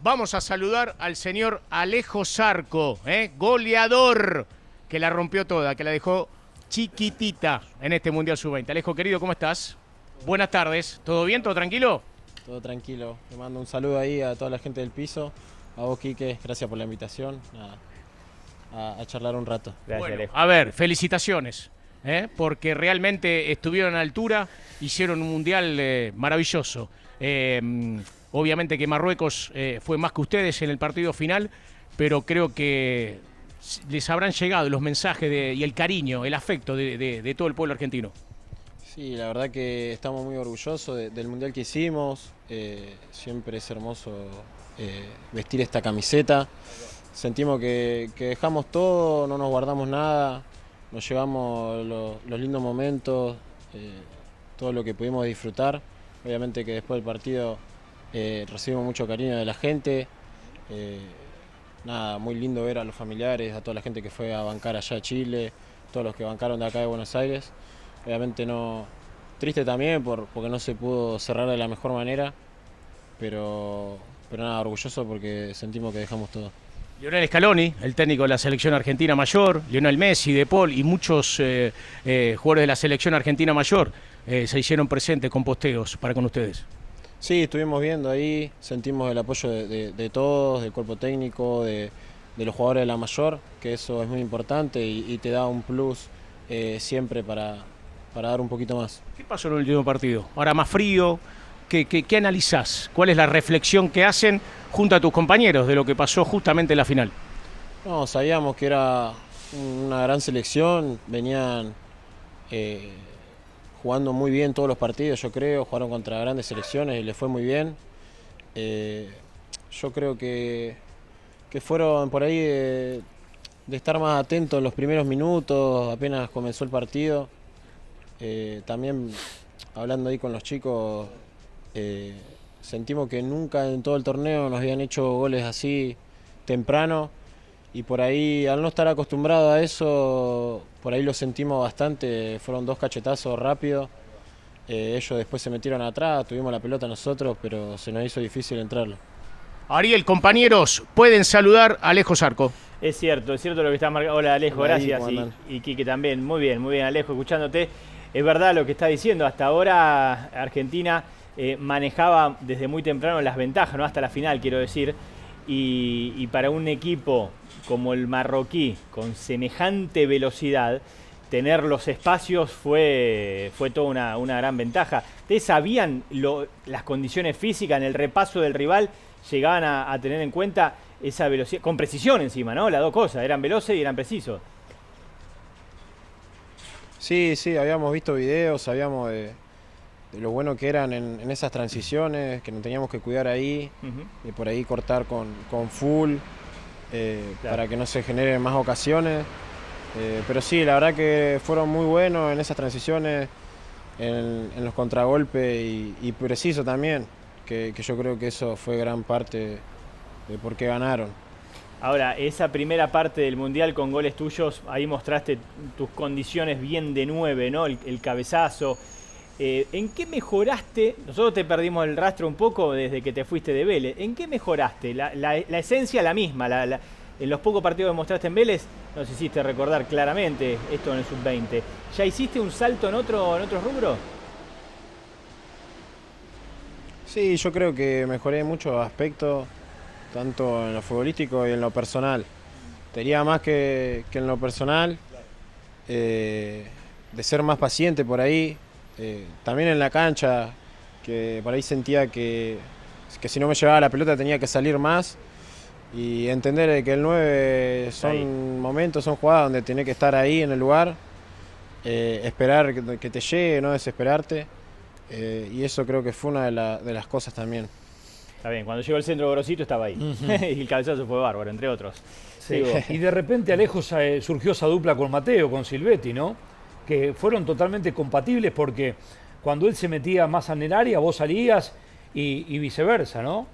Vamos a saludar al señor Alejo Zarco, goleador, que la rompió toda, que la dejó chiquitita en este Mundial Sub-20. Alejo, querido, ¿cómo estás? Buenas tardes. ¿Todo bien? ¿Todo tranquilo? Todo tranquilo. Le mando un saludo ahí a toda la gente del piso. A vos, Quique, gracias por la invitación. A charlar un rato. Gracias, bueno, Alejo. A ver, felicitaciones, porque realmente estuvieron a la altura, hicieron un Mundial maravilloso. Obviamente que Marruecos fue más que ustedes en el partido final, pero creo que les habrán llegado los mensajes y el cariño, el afecto de todo el pueblo argentino. Sí, la verdad que estamos muy orgullosos del Mundial que hicimos. Siempre es hermoso vestir esta camiseta. Sentimos que dejamos todo, no nos guardamos nada, nos llevamos los lindos momentos, todo lo que pudimos disfrutar. Obviamente que después del partido recibimos mucho cariño de la gente. Nada, muy lindo ver a los familiares, a toda la gente que fue a bancar allá a Chile, todos los que bancaron de acá de Buenos Aires. Obviamente no, triste también porque no se pudo cerrar de la mejor manera, pero nada, orgulloso porque sentimos que dejamos todo. Lionel Scaloni, el técnico de la selección argentina mayor, Lionel Messi, De Paul y muchos jugadores de la selección argentina mayor se hicieron presentes con posteos para con ustedes. Sí, estuvimos viendo ahí, sentimos el apoyo de todos, del cuerpo técnico, de los jugadores de la mayor, que eso es muy importante y te da un plus siempre para dar un poquito más. ¿Qué pasó en el último partido? Ahora más frío, ¿qué analizás? ¿Cuál es la reflexión que hacen junto a tus compañeros de lo que pasó justamente en la final? No, sabíamos que era una gran selección, venían jugando muy bien todos los partidos, yo creo, jugaron contra grandes selecciones y les fue muy bien. Yo creo que fueron por ahí de estar más atentos en los primeros minutos, apenas comenzó el partido. También hablando ahí con los chicos, sentimos que nunca en todo el torneo nos habían hecho goles así temprano y por ahí al no estar acostumbrado a eso, por ahí lo sentimos bastante, fueron dos cachetazos rápidos, ellos después se metieron atrás, tuvimos la pelota nosotros, pero se nos hizo difícil entrarlo. Ariel, compañeros, pueden saludar a Alejo Zarco. Es cierto lo que está marcado. Hola Alejo, Hola, gracias. Y Quique también, muy bien Alejo, escuchándote. Es verdad lo que está diciendo, hasta ahora Argentina manejaba desde muy temprano las ventajas, ¿no? Hasta la final, quiero decir. Y para un equipo como el marroquí, con semejante velocidad, tener los espacios fue toda una gran ventaja. ¿Ustedes sabían las condiciones físicas en el repaso del rival? Llegaban a tener en cuenta esa velocidad, con precisión encima, ¿no? Las dos cosas, eran veloces y eran precisos. Sí, habíamos visto videos, sabíamos de lo bueno que eran en esas transiciones, que nos teníamos que cuidar ahí, y por ahí cortar con full, claro, para que no se generen más ocasiones. Pero sí, la verdad que fueron muy buenos en esas transiciones, en los contragolpes y preciso también, que yo creo que eso fue gran parte de por qué ganaron. Ahora, esa primera parte del Mundial con goles tuyos, ahí mostraste tus condiciones bien de 9, ¿no? El cabezazo. ¿En qué mejoraste? Nosotros te perdimos el rastro un poco desde que te fuiste de Vélez. ¿En qué mejoraste? La esencia la misma. En los pocos partidos que mostraste en Vélez, nos hiciste recordar claramente esto en el Sub-20. ¿Ya hiciste un salto en otro rubro? Sí, yo creo que mejoré muchos aspectos, tanto en lo futbolístico y en lo personal. Te diría más que en lo personal, de ser más paciente por ahí. También en la cancha, que por ahí sentía que si no me llevaba la pelota tenía que salir más. Y entender que el 9 son momentos, son jugadas donde tenés que estar ahí en el lugar, esperar que te llegue, no desesperarte. Y eso creo que fue una de las cosas también. Está bien, cuando llegó el centro Gorosito estaba ahí. Y el cabezazo fue bárbaro, entre otros. Sí. Y de repente Alejo surgió esa dupla con Mateo, con Silvetti, ¿no? Que fueron totalmente compatibles porque cuando él se metía más en el área, vos salías y viceversa, ¿no?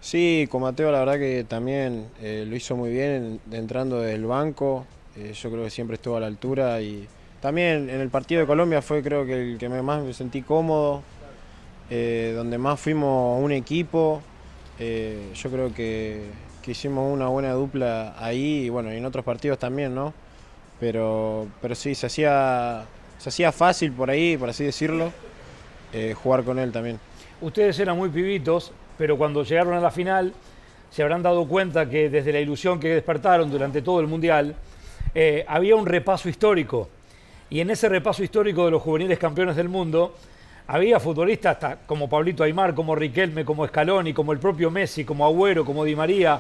Sí, con Mateo la verdad que también lo hizo muy bien entrando del banco. Yo creo que siempre estuvo a la altura y también en el partido de Colombia fue creo que el que más me sentí cómodo. donde más fuimos un equipo. Yo creo que hicimos una buena dupla ahí y bueno, y en otros partidos también, ¿no? Pero sí, se hacía fácil por ahí, por así decirlo, jugar con él también. Ustedes eran muy pibitos, pero cuando llegaron a la final se habrán dado cuenta que desde la ilusión que despertaron durante todo el Mundial, había un repaso histórico. Y en ese repaso histórico de los juveniles campeones del mundo, había futbolistas como Pablito Aimar, como Riquelme, como Scaloni, como el propio Messi, como Agüero, como Di María.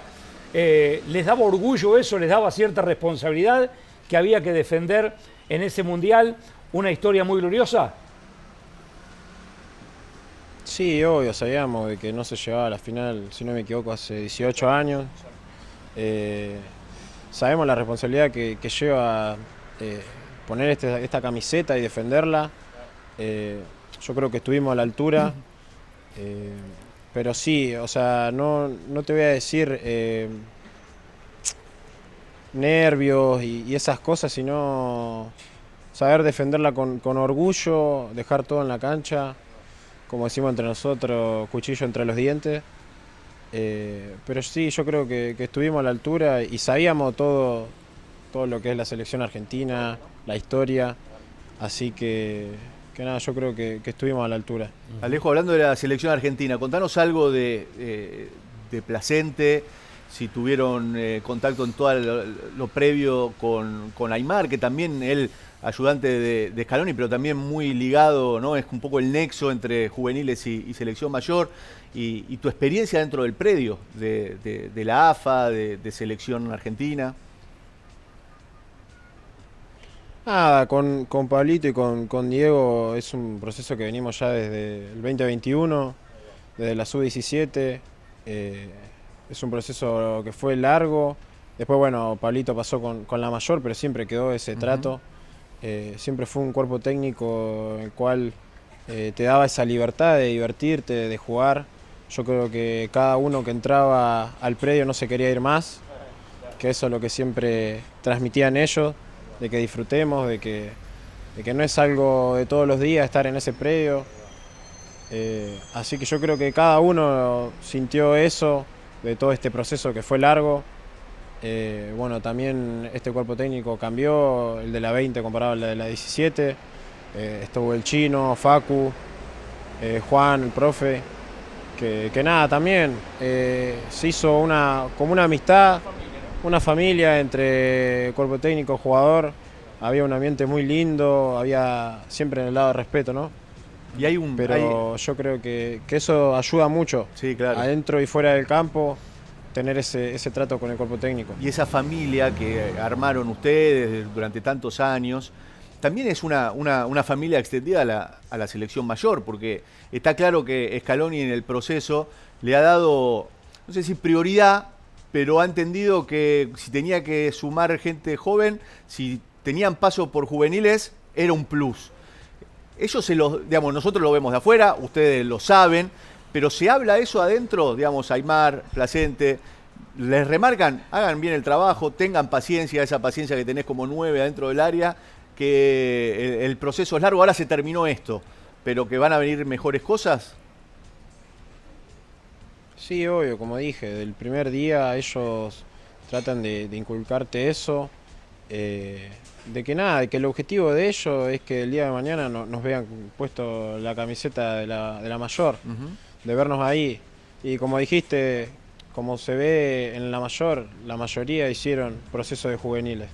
¿Les daba orgullo eso? ¿Les daba cierta responsabilidad que había que defender en ese Mundial una historia muy gloriosa? Sí, obvio, sabíamos de que no se llevaba a la final, si no me equivoco, hace 18 años. Sabemos la responsabilidad que lleva poner esta camiseta y defenderla. Yo creo que estuvimos a la altura, pero sí, o sea, no te voy a decir nervios y esas cosas, sino saber defenderla con orgullo, dejar todo en la cancha, como decimos entre nosotros, cuchillo entre los dientes. Pero sí, yo creo que estuvimos a la altura y sabíamos todo lo que es la selección argentina, la historia, así que nada, yo creo que estuvimos a la altura. Alejo, hablando de la selección argentina, contanos algo de Placente, si tuvieron contacto en todo lo previo con Aimar, que también él, ayudante de Scaloni, pero también muy ligado, ¿no? Es un poco el nexo entre juveniles y selección mayor, y tu experiencia dentro del predio de la AFA, de selección argentina. Nada, con Pablito y con Diego es un proceso que venimos ya desde el 2021, desde la sub-17. Es un proceso que fue largo. Después, bueno, Pablito pasó con la mayor, pero siempre quedó ese trato. Siempre fue un cuerpo técnico en el cual te daba esa libertad de divertirte, de jugar. Yo creo que cada uno que entraba al predio no se quería ir más, que eso es lo que siempre transmitían ellos, de que disfrutemos, de que no es algo de todos los días estar en ese predio. Así que yo creo que cada uno sintió eso de todo este proceso que fue largo. Bueno, también este cuerpo técnico cambió, el de la 20 comparado al de la 17. Estuvo el Chino, Facu, Juan, el profe, que nada, también se hizo como una amistad, una familia entre cuerpo técnico y jugador. Había un ambiente muy lindo, había siempre en el lado de respeto, ¿no? Y Pero yo creo que eso ayuda mucho, sí, claro, adentro y fuera del campo, tener ese trato con el cuerpo técnico. Y esa familia que armaron ustedes durante tantos años, también es una familia extendida a la selección mayor, porque está claro que Scaloni en el proceso le ha dado, no sé si prioridad, pero ha entendido que si tenía que sumar gente joven, si tenían paso por juveniles, era un plus. Ellos digamos, nosotros lo vemos de afuera, ustedes lo saben, pero se habla eso adentro, digamos, Aimar, Placente, les remarcan, hagan bien el trabajo, tengan paciencia, esa paciencia que tenés como 9 adentro del área, que el proceso es largo, ahora se terminó esto, pero que van a venir mejores cosas. Sí, obvio, como dije, del primer día ellos tratan de inculcarte eso, de que nada, de que el objetivo de ellos es que el día de mañana nos vean puesto la camiseta de la mayor, de vernos ahí. Y como dijiste, como se ve en la mayor, la mayoría hicieron procesos de juveniles.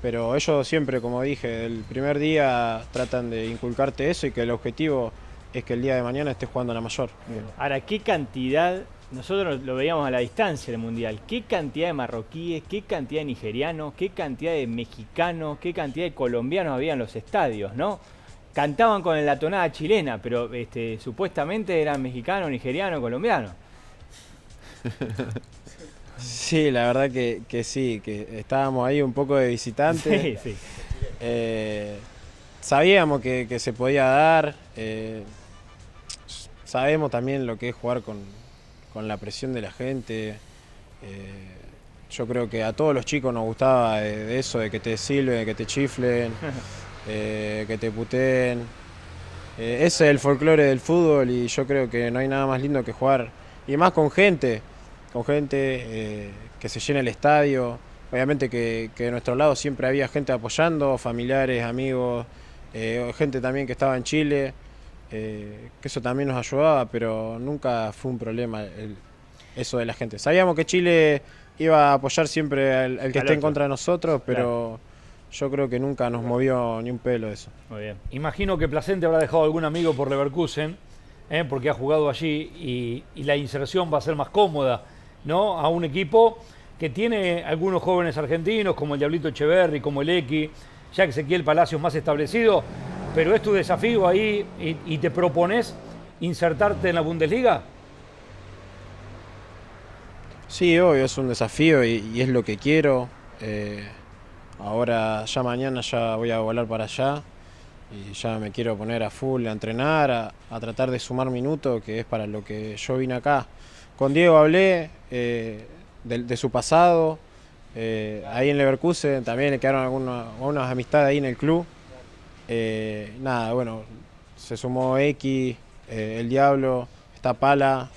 Pero ellos siempre, como dije, del primer día tratan de inculcarte eso y que el objetivo es que el día de mañana estés jugando a la mayor. Bien. Ahora, ¿qué cantidad? Nosotros lo veíamos a la distancia del Mundial. ¿Qué cantidad de marroquíes, qué cantidad de nigerianos, qué cantidad de mexicanos, qué cantidad de colombianos había en los estadios, ¿no? Cantaban con la tonada chilena, pero supuestamente eran mexicanos, nigerianos, colombianos. Sí, la verdad que sí, que estábamos ahí un poco de visitantes. Sí, sí. Sabíamos que se podía dar. Sabemos también lo que es jugar con la presión de la gente. Yo creo que a todos los chicos nos gustaba de eso, de que te silben, que te chiflen, que te puteen. ese es el folclore del fútbol y yo creo que no hay nada más lindo que jugar, y más con gente que se llene el estadio. Obviamente que de nuestro lado siempre había gente apoyando, familiares, amigos, gente también que estaba en Chile, que eso también nos ayudaba, pero nunca fue un problema eso de la gente. Sabíamos que Chile iba a apoyar siempre al que esté en contra de nosotros, pero yo creo que nunca nos movió ni un pelo eso. Muy bien. Imagino que Placente habrá dejado algún amigo por Leverkusen, porque ha jugado allí y la inserción va a ser más cómoda, ¿no? A un equipo que tiene algunos jóvenes argentinos, como el Diablito Echeverri, como el X, ya que Ezequiel Palacios más establecido, pero es tu desafío ahí y te propones insertarte en la Bundesliga. Sí, obvio, es un desafío y es lo que quiero. Ahora ya mañana ya voy a volar para allá y ya me quiero poner a full a entrenar, a tratar de sumar minutos, que es para lo que yo vine acá. Con Diego hablé de su pasado, ahí en Leverkusen también le quedaron algunas amistades ahí en el club. Nada, bueno, se sumó X, el Diablo, está Pala.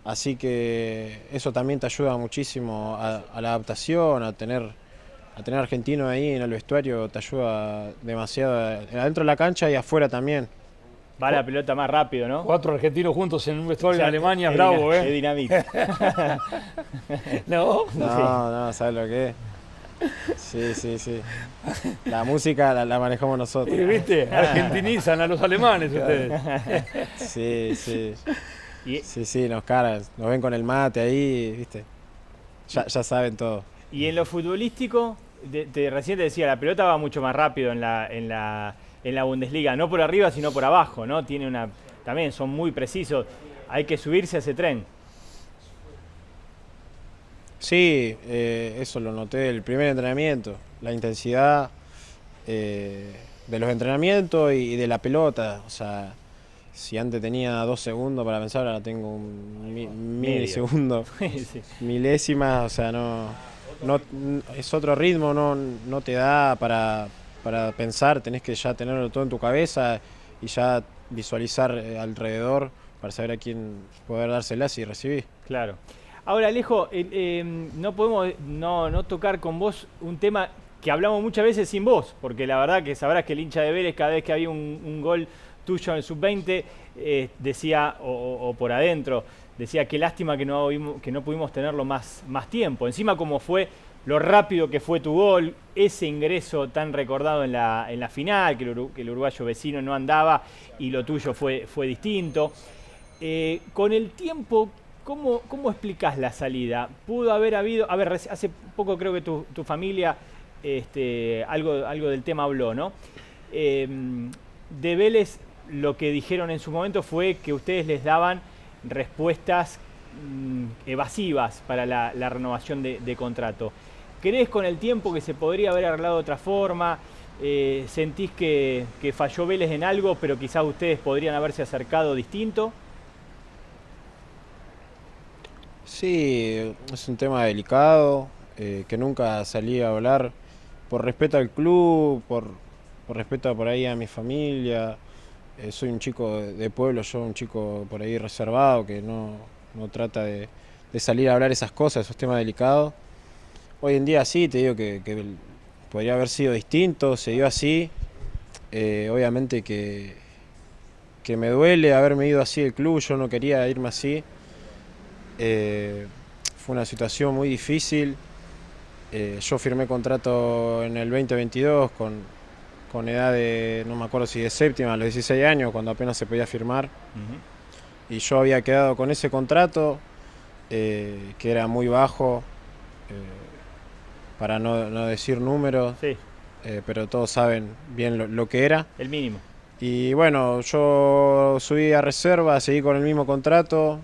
Así que eso también te ayuda muchísimo a la adaptación, a tener argentinos ahí en el vestuario, te ayuda demasiado adentro de la cancha y afuera también. Va la pelota más rápido, ¿no? 4 argentinos juntos en un vestuario O sea, en Alemania, es bravo, Es dinamita. ¿No? No, ¿sabes lo que es? Sí. La música la manejamos nosotros. ¿Viste? Argentinizan a los alemanes ustedes. Sí. Y, Sí, nos ven con el mate ahí, ¿viste? Ya saben todo. y en lo futbolístico, recién te decía, la pelota va mucho más rápido en la Bundesliga, no por arriba, sino por abajo, ¿no? También son muy precisos, hay que subirse a ese tren. Sí, eso lo noté del primer entrenamiento, la intensidad de los entrenamientos y de la pelota. O sea, si antes tenía 2 segundos para pensar, ahora tengo un milisegundo, Sí. milésimas, o sea, no es otro ritmo, no te da para pensar, tenés que ya tenerlo todo en tu cabeza y ya visualizar alrededor para saber a quién poder dárselas y recibir. Claro. Ahora, Alejo, no podemos no tocar con vos un tema que hablamos muchas veces sin vos, porque la verdad que sabrás que el hincha de Vélez, cada vez que había un gol tuyo en el sub-20, decía, o por adentro, decía qué lástima que no pudimos tenerlo más tiempo. Encima, como fue lo rápido que fue tu gol, ese ingreso tan recordado en la final, que el uruguayo vecino no andaba y lo tuyo fue distinto. Con el tiempo, ¿cómo explicás la salida? ¿Pudo haber habido, hace poco creo que tu familia algo del tema habló, ¿no? De Vélez, lo que dijeron en su momento fue que ustedes les daban respuestas evasivas para la renovación de contrato. ¿Crees con el tiempo que se podría haber arreglado de otra forma? ¿Sentís que falló Vélez en algo, pero quizás ustedes podrían haberse acercado distinto? Sí, es un tema delicado, que nunca salí a hablar por respeto al club, por respeto por ahí a mi familia. Soy un chico de pueblo, yo un chico por ahí reservado, que no trata de salir a hablar esas cosas, esos temas delicados. Hoy en día sí, te digo que podría haber sido distinto, se dio así. Obviamente que me duele haberme ido así del club, yo no quería irme así. Fue una situación muy difícil. Yo firmé contrato en el 2022 con edad de, no me acuerdo si de séptima, a los 16 años, cuando apenas se podía firmar. Y yo había quedado con ese contrato, que era muy bajo, para no decir números, Sí, pero todos saben bien lo que era. el mínimo. Y bueno, yo subí a reserva, seguí con el mismo contrato,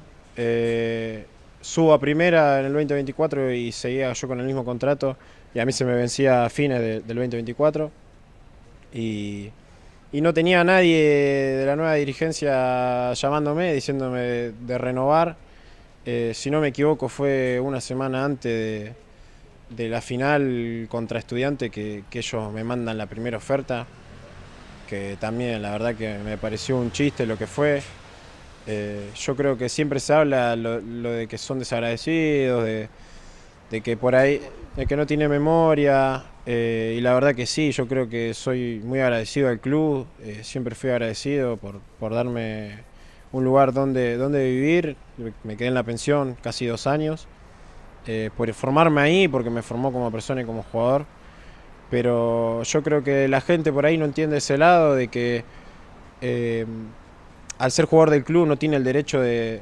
subo a primera en el 2024 y seguía yo con el mismo contrato, y a mí se me vencía a fines del 2024. Y no tenía a nadie de la nueva dirigencia llamándome, diciéndome de renovar. Si no me equivoco, fue una semana antes de la final contra Estudiantes que ellos me mandan la primera oferta. que también la verdad que me pareció un chiste lo que fue. Yo creo que siempre se habla lo de que son desagradecidos, de que por ahí, de que no tiene memoria, y la verdad que sí, yo creo que soy muy agradecido al club, siempre fui agradecido por darme un lugar donde vivir. Me quedé en la pensión casi 2 años, por formarme ahí, porque me formó como persona y como jugador. Pero yo creo que la gente por ahí no entiende ese lado de que al ser jugador del club no tiene el derecho de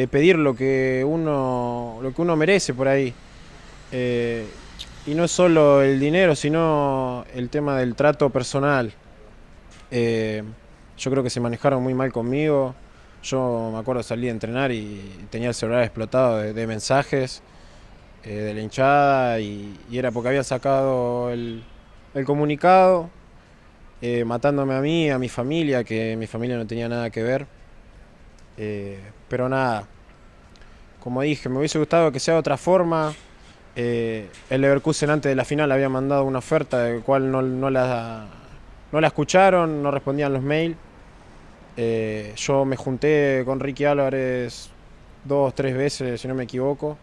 pedir lo que uno merece por ahí. Y no es solo el dinero, sino el tema del trato personal. Yo creo que se manejaron muy mal conmigo. Yo me acuerdo salí a entrenar y tenía el celular explotado de mensajes de la hinchada y era porque había sacado el comunicado matándome a mí, a mi familia, que mi familia no tenía nada que ver. Pero nada, como dije, me hubiese gustado que sea de otra forma. El Leverkusen antes de la final había mandado una oferta de cual no la escucharon, no respondían los mails. Yo me junté con Ricky Álvarez 2 o 3 veces, si no me equivoco,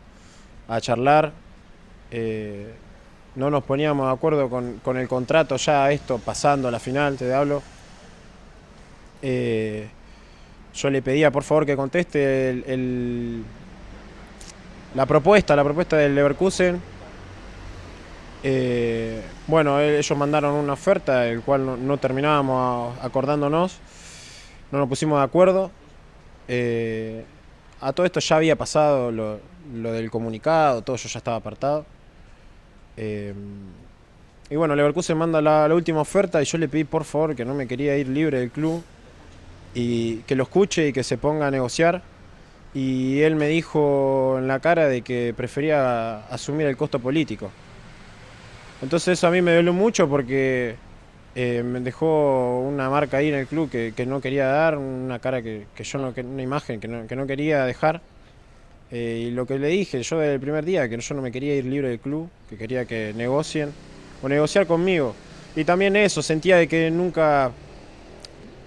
a charlar. No nos poníamos de acuerdo con el contrato, ya esto pasando a la final, te hablo. Yo le pedía por favor que conteste la propuesta del Leverkusen. Bueno, ellos mandaron una oferta, el cual no terminábamos acordándonos, no nos pusimos de acuerdo. A todo esto ya había pasado lo del comunicado, todo yo ya estaba apartado. Y bueno, Leverkusen manda la última oferta y yo le pedí por favor que no me quería ir libre del club y que lo escuche y que se ponga a negociar. Y él me dijo en la cara de que prefería asumir el costo político. Entonces eso a mí me dolió mucho porque me dejó una marca ahí en el club que no quería dar, una cara que yo no, una imagen que no quería dejar. Y lo que le dije yo desde el primer día, que yo no me quería ir libre del club, que quería que negocien o negociar conmigo. Y también eso, sentía de que nunca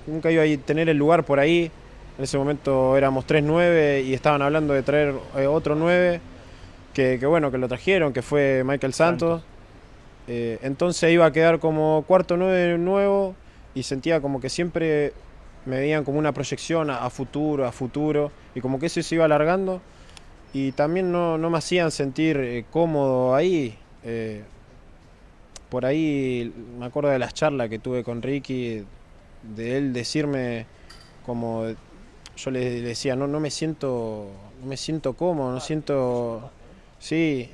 iba a tener el lugar por ahí. En ese momento éramos 3-9 y estaban hablando de traer otro 9, que bueno, que lo trajeron, que fue Michael Santos. Entonces iba a quedar como cuarto 9 nuevo y sentía como que siempre me veían como una proyección a futuro, y como que eso se iba alargando y también no me hacían sentir cómodo ahí. Por ahí me acuerdo de las charlas que tuve con Ricky, de él decirme como... Yo le decía, no me siento cómodo, no siento... Sí,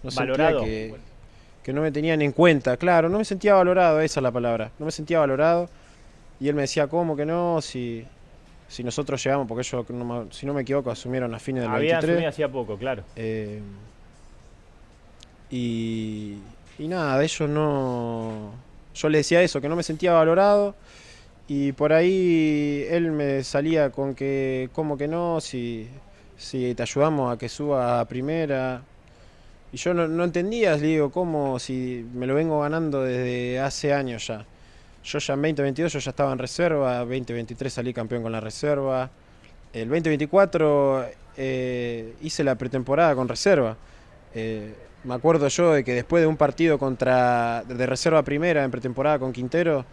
no valorado. Sentía que no me tenían en cuenta, claro, no me sentía valorado, esa es la palabra, no me sentía valorado. Y él me decía, ¿cómo que no? Si nosotros llegamos, porque ellos, si no me equivoco, asumieron a fines del 23. Había asumido hacía poco, claro. Y nada, de ellos no... Yo le decía eso, que no me sentía valorado. Y por ahí él me salía con que, ¿cómo que no? Si te ayudamos a que suba a primera. Y yo no entendía, le digo, ¿cómo? Si me lo vengo ganando desde hace años ya. Yo ya en 2022 yo ya estaba en reserva, 2023 salí campeón con la reserva. El 2024 hice la pretemporada con reserva. Me acuerdo yo de que después de un partido de reserva primera en pretemporada con Quintero,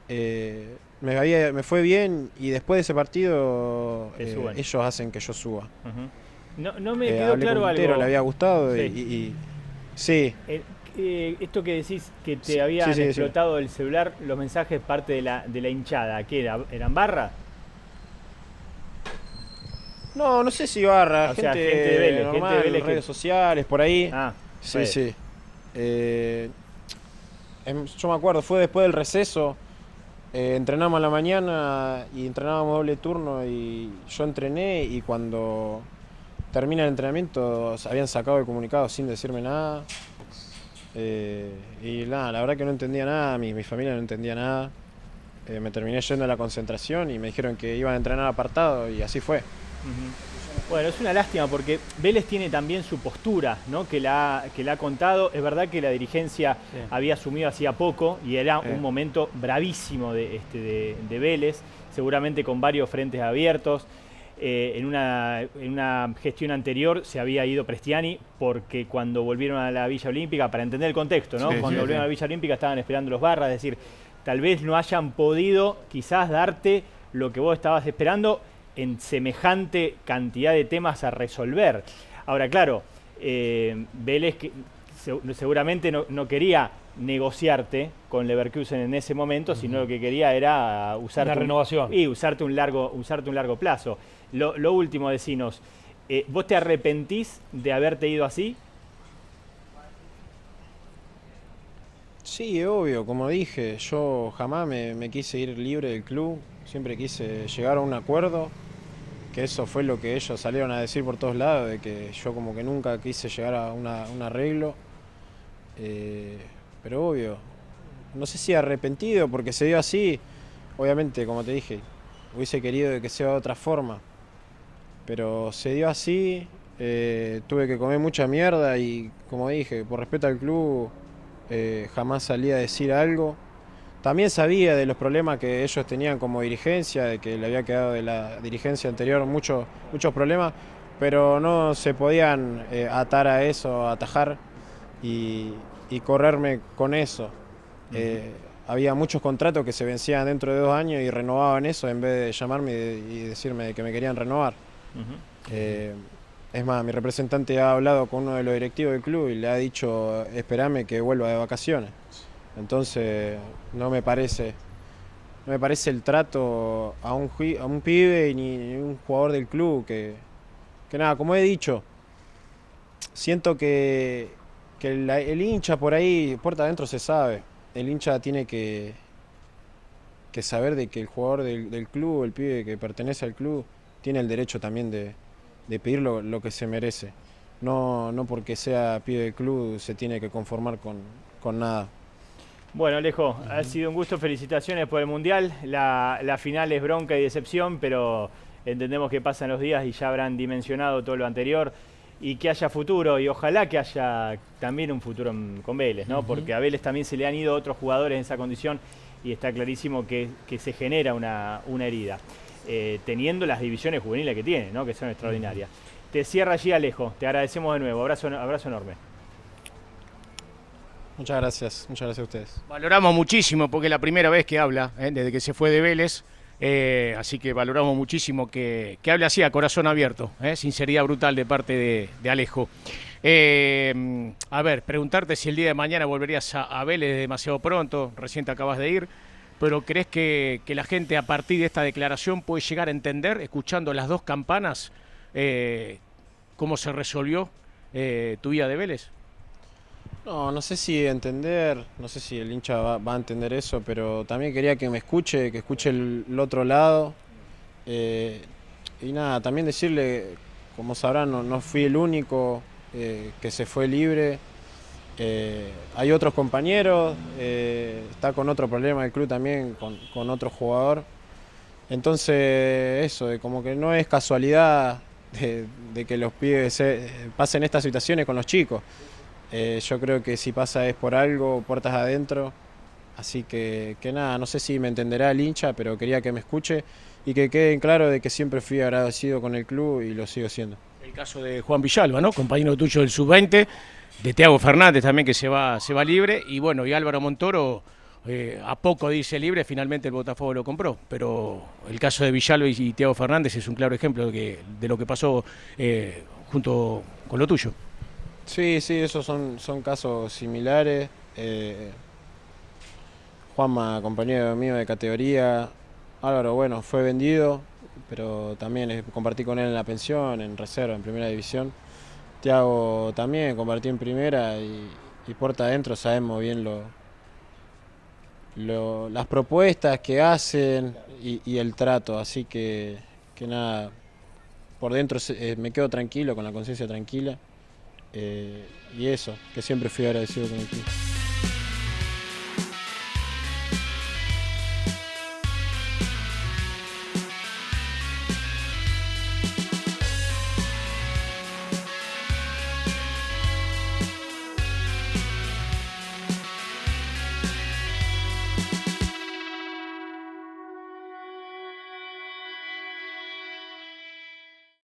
me fue bien y después de ese partido ellos hacen que yo suba. Uh-huh. No me quedó claro con Quintero, algo. le había gustado sí. y sí. Esto que decís que te habían explotado el celular, los mensajes parte de la hinchada, ¿qué eran barra? No sé si barra, gente de Vélez, normal, gente de Vélez redes sociales, por ahí. Sí. Yo me acuerdo, fue después del receso, entrenamos a la mañana y entrenábamos doble turno y yo entrené y cuando termina el entrenamiento habían sacado el comunicado sin decirme nada. Y nada, la verdad que no entendía nada, mi familia no entendía nada. Me terminé yendo a la concentración y me dijeron que iban a entrenar apartado y así fue. Bueno, es una lástima porque Vélez tiene también su postura, ¿no? que la ha contado. Es verdad que la dirigencia había asumido hacía poco y era un momento bravísimo de Vélez, seguramente con varios frentes abiertos. En una gestión anterior se había ido Prestiani porque cuando volvieron a la Villa Olímpica, para entender el contexto, ¿no? Cuando volvieron a la Villa Olímpica estaban esperando los Barras, es decir, tal vez no hayan podido quizás darte lo que vos estabas esperando en semejante cantidad de temas a resolver. Ahora, claro, Vélez seguramente no quería negociarte con Leverkusen en ese momento, sino lo que quería era usarte una renovación. Y usarte un largo plazo. Lo último, decinos, ¿vos te arrepentís de haberte ido así? Sí, obvio, como dije, yo jamás me quise ir libre del club, siempre quise llegar a un acuerdo, que eso fue lo que ellos salieron a decir por todos lados, de que yo como que nunca quise llegar a un arreglo, pero obvio, no sé si arrepentido porque se dio así, obviamente, como te dije, hubiese querido que sea de otra forma, pero se dio así, tuve que comer mucha mierda y como dije, por respeto al club, jamás salí a decir algo. También sabía de los problemas que ellos tenían como dirigencia, de que le había quedado de la dirigencia anterior muchos problemas, pero no se podían atar a eso, atajar y correrme con eso. Había muchos contratos que se vencían dentro de 2 años y renovaban eso en vez de llamarme y decirme que me querían renovar. Es más, mi representante ha hablado con uno de los directivos del club y le ha dicho, esperame que vuelva de vacaciones. Entonces, no me parece el trato a un pibe ni un jugador del club que nada, como he dicho, siento que el hincha por ahí, puerta adentro se sabe, el hincha tiene que saber de que el jugador del club, el pibe que pertenece al club, tiene el derecho también de pedir lo que se merece. No porque sea pibe del club se tiene que conformar con nada. Bueno, Alejo, ha sido un gusto, felicitaciones por el Mundial. La final es bronca y decepción, pero entendemos que pasan los días y ya habrán dimensionado todo lo anterior y que haya futuro y ojalá que haya también un futuro con Vélez, ¿no? Porque a Vélez también se le han ido otros jugadores en esa condición y está clarísimo que se genera una herida, teniendo las divisiones juveniles que tiene, ¿no? Que son extraordinarias. Te cierra allí, Alejo, te agradecemos de nuevo, abrazo enorme. Muchas gracias a ustedes. Valoramos muchísimo porque es la primera vez que habla, desde que se fue de Vélez, así que valoramos muchísimo que hable así a corazón abierto, sinceridad brutal de parte de Alejo. A ver, preguntarte si el día de mañana volverías a Vélez demasiado pronto, recién te acabas de ir, pero ¿crees que la gente a partir de esta declaración puede llegar a entender, escuchando las dos campanas, cómo se resolvió tu vida de Vélez? No sé si entender, no sé si el hincha va a entender eso, pero también quería que me escuche, que escuche el otro lado. Y nada, también decirle, como sabrán, no fui el único que se fue libre. Hay otros compañeros, está con otro problema el club también, con otro jugador. Entonces eso, como que no es casualidad de que los pibes pasen estas situaciones con los chicos. Yo creo que si pasa es por algo, puertas adentro, así que nada, no sé si me entenderá el hincha, pero quería que me escuche y que quede claro de que siempre fui agradecido con el club y lo sigo siendo. El caso de Juan Villalba, ¿no? Compañero tuyo del Sub-20, de Thiago Fernández también que se va libre, y bueno, y Álvaro Montoro a poco de irse libre, finalmente el Botafogo lo compró, pero el caso de Villalba y Thiago Fernández es un claro ejemplo de lo que pasó junto con lo tuyo. Sí, esos son casos similares. Juanma, compañero mío de categoría. Álvaro, bueno, fue vendido, pero también compartí con él en la pensión, en reserva, en primera división. Thiago también, compartí en primera y puerta adentro sabemos bien las propuestas que hacen y el trato, así que nada, por dentro me quedo tranquilo, con la conciencia tranquila. Y eso, que siempre fui agradecido con el club.